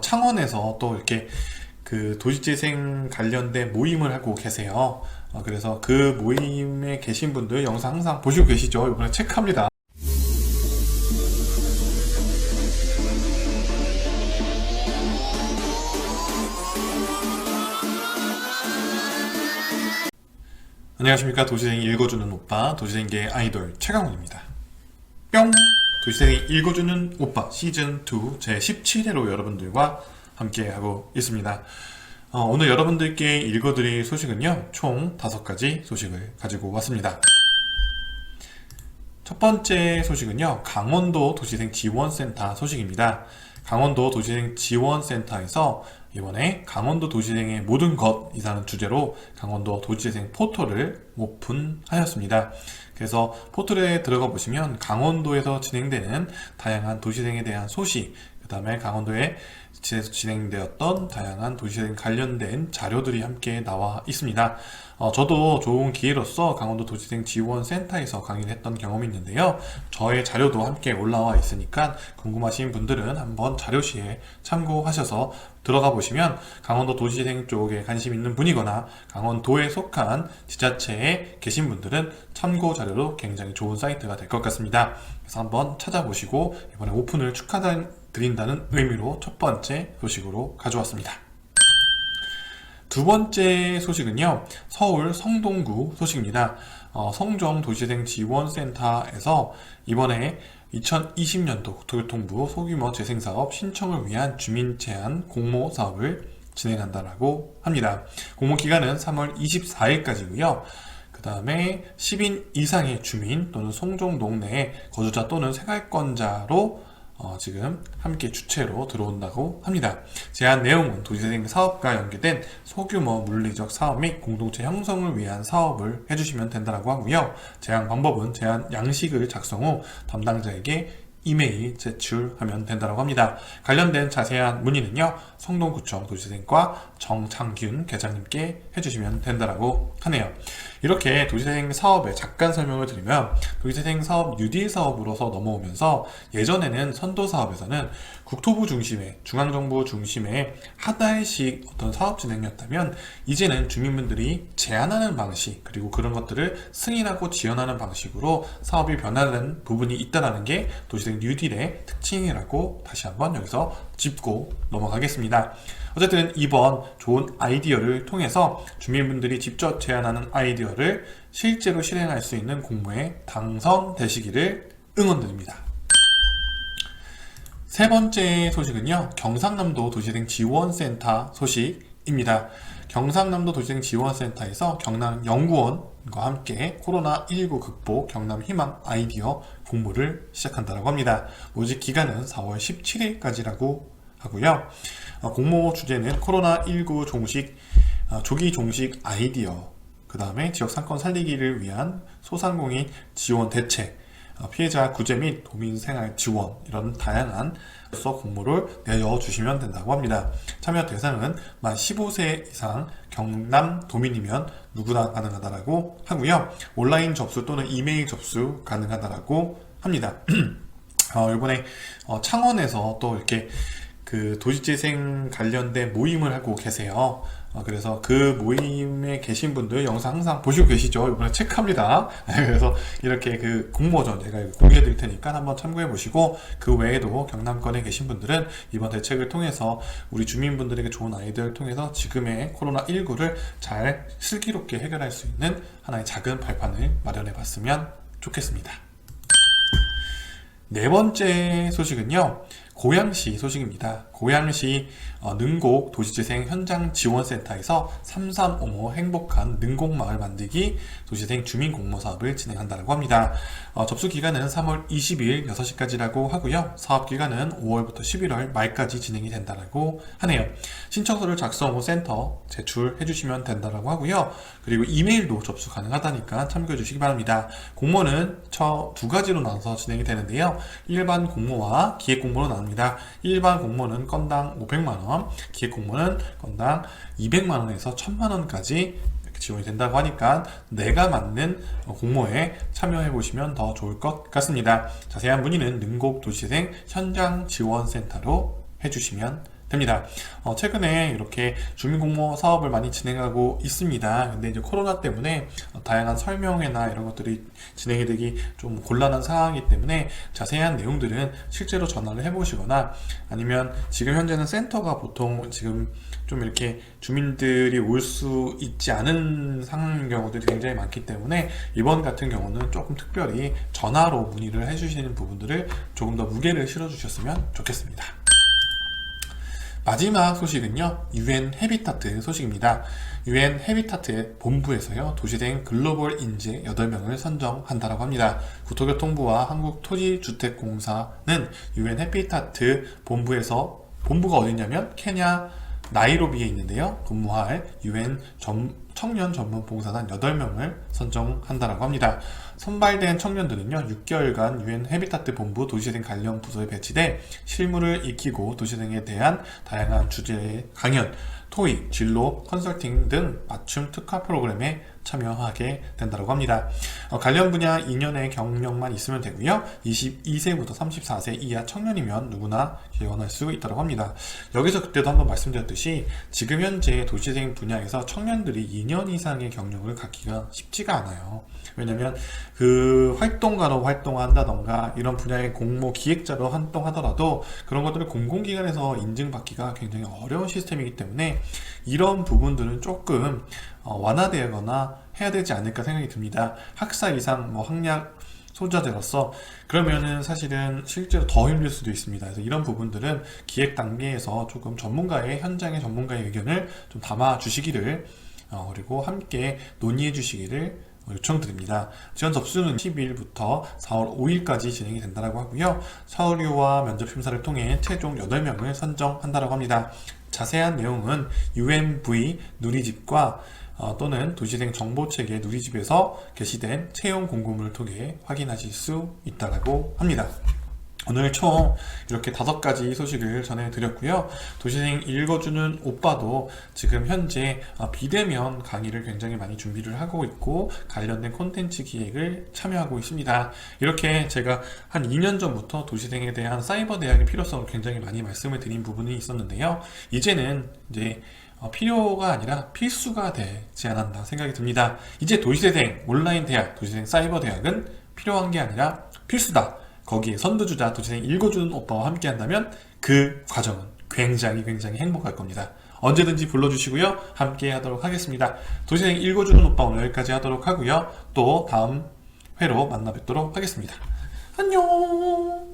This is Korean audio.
창원에서 또 이렇게 그 도시재생 관련된 모임을 하고 계세요. 그래서 그 모임에 계신 분들 영상 항상 보시고 계시죠? 이번에 체크합니다. 안녕하십니까. 도시재생 읽어주는 오빠, 도시재생계 아이돌 최강훈입니다. 뿅! 도시재생 읽어주는 오빠 시즌2 제17회로 여러분들과 함께하고 있습니다. 오늘 여러분들께 읽어드릴 소식은요, 총 5가지 소식을 가지고 왔습니다. 첫 번째 소식은요, 강원도 도시재생 지원센터 소식입니다. 강원도 도시재생 지원센터에서 이번에 강원도 도시재생의 모든 것이라는 주제로 강원도 도시재생 포털을 오픈하였습니다. 그래서 포털에 들어가 보시면 강원도에서 진행되는 다양한 도시재생에 대한 소식, 그 다음에 강원도에 진행되었던 다양한 도시재생 관련된 자료들이 함께 나와 있습니다. 저도 좋은 기회로서 강원도 도시재생 지원센터에서 강의를 했던 경험이 있는데요. 저의 자료도 함께 올라와 있으니까 궁금하신 분들은 한번 자료시에 참고하셔서 들어가 보시면 강원도 도시재생 쪽에 관심 있는 분이거나 강원도에 속한 지자체에 계신 분들은 참고 자료로 굉장히 좋은 사이트가 될 것 같습니다. 그래서 한번 찾아보시고 이번에 오픈을 축하드린다는 의미로 첫 번째 소식으로 가져왔습니다. 두 번째 소식은요, 서울 성동구 소식입니다. 성정도시재생 지원센터에서 이번에 2020년도 국토교통부 소규모 재생사업 신청을 위한 주민 제한 공모 사업을 진행한다라고 합니다. 공모 기간은 3월 24일까지고요. 그 다음에 10인 이상의 주민 또는 송정동 내에 거주자 또는 생활권자로 지금 함께 주체로 들어온다고 합니다. 제안 내용은 도시재생 사업과 연계된 소규모 물리적 사업 및 공동체 형성을 위한 사업을 해주시면 된다고 하고요. 제안 방법은 제안 양식을 작성 후 담당자에게 이메일 제출하면 된다고 합니다. 관련된 자세한 문의는요, 성동구청 도시재생과 정창균 계장님께 해주시면 된다고 하네요. 이렇게 도시재생 사업의 잠깐 설명을 드리면, 도시재생 사업 뉴딜 사업으로서 넘어오면서 예전에는 선도 사업에서는 국토부 중심의, 중앙정부 중심의 하나씩 어떤 사업 진행이었다면, 이제는 주민분들이 제안하는 방식, 그리고 그런 것들을 승인하고 지원하는 방식으로 사업이 변화하는 부분이 있다는 게 도시재생 뉴딜의 특징이라고 다시 한번 여기서 짚고 넘어가겠습니다. 어쨌든 이번 좋은 아이디어를 통해서 주민분들이 직접 제안하는 아이디어를 실제로 실행할 수 있는 공모에 당선되시기를 응원드립니다. 세 번째 소식은요, 경상남도 도시재생 지원센터 소식입니다. 경상남도 도시재생 지원센터에서 경남연구원과 함께 코로나19 극복 경남희망 아이디어 공모를 시작한다고 합니다. 모집 기간은 4월 17일까지라고 하고요. 공모 주제는 코로나19 조기 종식 아이디어, 그 다음에 지역 상권 살리기를 위한 소상공인 지원 대책, 피해자 구제 및 도민 생활 지원, 이런 다양한 공모를 내어주시면 된다고 합니다. 참여 대상은 만 15세 이상 경남 도민이면 누구나 가능하다고 하고요. 온라인 접수 또는 이메일 접수 가능하다고 합니다. 이번에 창원에서 또 이렇게 그 도시재생 관련된 모임을 하고 계세요. 그래서 그 모임에 계신 분들 영상 항상 보시고 계시죠? 이번에 체크합니다. 그래서 이렇게 그 공모전 제가 공유해 드릴 테니까 한번 참고해 보시고, 그 외에도 경남권에 계신 분들은 이번 대책을 통해서 우리 주민분들에게 좋은 아이디어를 통해서 지금의 코로나19를 잘 슬기롭게 해결할 수 있는 하나의 작은 발판을 마련해 봤으면 좋겠습니다. 네 번째 소식은요, 고양시 소식입니다. 고양시 능곡 도시재생 현장 지원센터에서 335모 행복한 능곡마을 만들기 도시재생 주민공모 사업을 진행한다고 합니다. 접수 기간은 3월 20일 6시까지라고 하고요. 사업 기간은 5월부터 11월 말까지 진행이 된다고 하네요. 신청서를 작성 후 센터 제출해 주시면 된다고 하고요. 그리고 이메일도 접수 가능하다니까 참고해 주시기 바랍니다. 공모는 두 가지로 나눠서 진행이 되는데요. 일반 공모와 기획 공모로 나눕니다. 일반 공모는 건당 500만원, 기획 공모는 건당 200만원에서 1000만원까지 지원이 된다고 하니까 내가 맞는 공모에 참여해 보시면 더 좋을 것 같습니다. 자세한 문의는 능곡 도시재생 현장 지원센터로 해주시면 됩니다. 최근에 이렇게 주민공모 사업을 많이 진행하고 있습니다. 근데 이제 코로나 때문에 다양한 설명회나 이런 것들이 진행이 되기 좀 곤란한 상황이기 때문에 자세한 내용들은 실제로 전화를 해보시거나 아니면 지금 현재는 센터가 보통 지금 좀 이렇게 주민들이 올 수 있지 않은 상황인 경우들이 굉장히 많기 때문에 이번 같은 경우는 조금 특별히 전화로 문의를 해주시는 부분들을 조금 더 무게를 실어주셨으면 좋겠습니다. 마지막 소식은요, UN 해비타트 소식입니다. UN 해비타트의 본부에서요, 도시생 글로벌 인재 8명을 선정한다라고 합니다. 국토교통부와 한국토지주택공사는 UN 해비타트 본부가 어디냐면 케냐 나이로비에 있는데요, 근무할 UN 청년 전문 봉사단 8명을 선정한다라고 합니다. 선발된 청년들은요, 6개월간 UN 해비타트 본부 도시재생 관련 부서에 배치돼 실무를 익히고 도시재생에 대한 다양한 주제의 강연, 토익, 진로, 컨설팅 등 맞춤 특화 프로그램에 참여하게 된다고 합니다. 관련 분야 2년의 경력만 있으면 되고요. 22세부터 34세 이하 청년이면 누구나 지원할 수 있다고 합니다. 여기서 그때도 한번 말씀드렸듯이 지금 현재 도시재생 분야에서 청년들이 2년 이상의 경력을 갖기가 쉽지가 않아요. 왜냐면 그 활동가로 활동한다던가 이런 분야의 공모 기획자로 활동하더라도 그런 것들을 공공기관에서 인증받기가 굉장히 어려운 시스템이기 때문에 이런 부분들은 조금 완화되거나 해야 되지 않을까 생각이 듭니다. 학사 이상 학력 소자재로서 그러면은 사실은 실제로 더 힘들 수도 있습니다. 그래서 이런 부분들은 기획 단계에서 조금 현장의 전문가의 의견을 좀 담아 주시기를 그리고 함께 논의해 주시기를 요청드립니다. 지원 접수는 10일부터 4월 5일까지 진행이 된다고 하고요. 서류와 면접 심사를 통해 최종 8명을 선정한다고 합니다. 자세한 내용은 UMV 누리집과 또는 도시재생 정보체계 누리집에서 게시된 채용 공고문을 통해 확인하실 수 있다고 합니다. 오늘 총 이렇게 5가지 소식을 전해드렸고요. 도시재생 읽어주는 오빠도 지금 현재 비대면 강의를 굉장히 많이 준비를 하고 있고 관련된 콘텐츠 기획을 참여하고 있습니다. 이렇게 제가 한 2년 전부터 도시재생에 대한 사이버 대학의 필요성을 굉장히 많이 말씀을 드린 부분이 있었는데요. 이제는 이제 필요가 아니라 필수가 되지 않았나 생각이 듭니다. 이제 도시재생 온라인 대학, 도시재생 사이버 대학은 필요한 게 아니라 필수다. 거기에 선두주자 도시재생 읽어주는 오빠와 함께 한다면 그 과정은 굉장히 행복할 겁니다. 언제든지 불러주시고요. 함께 하도록 하겠습니다. 도시재생 읽어주는 오빠 오늘 여기까지 하도록 하고요. 또 다음 회로 만나 뵙도록 하겠습니다. 안녕.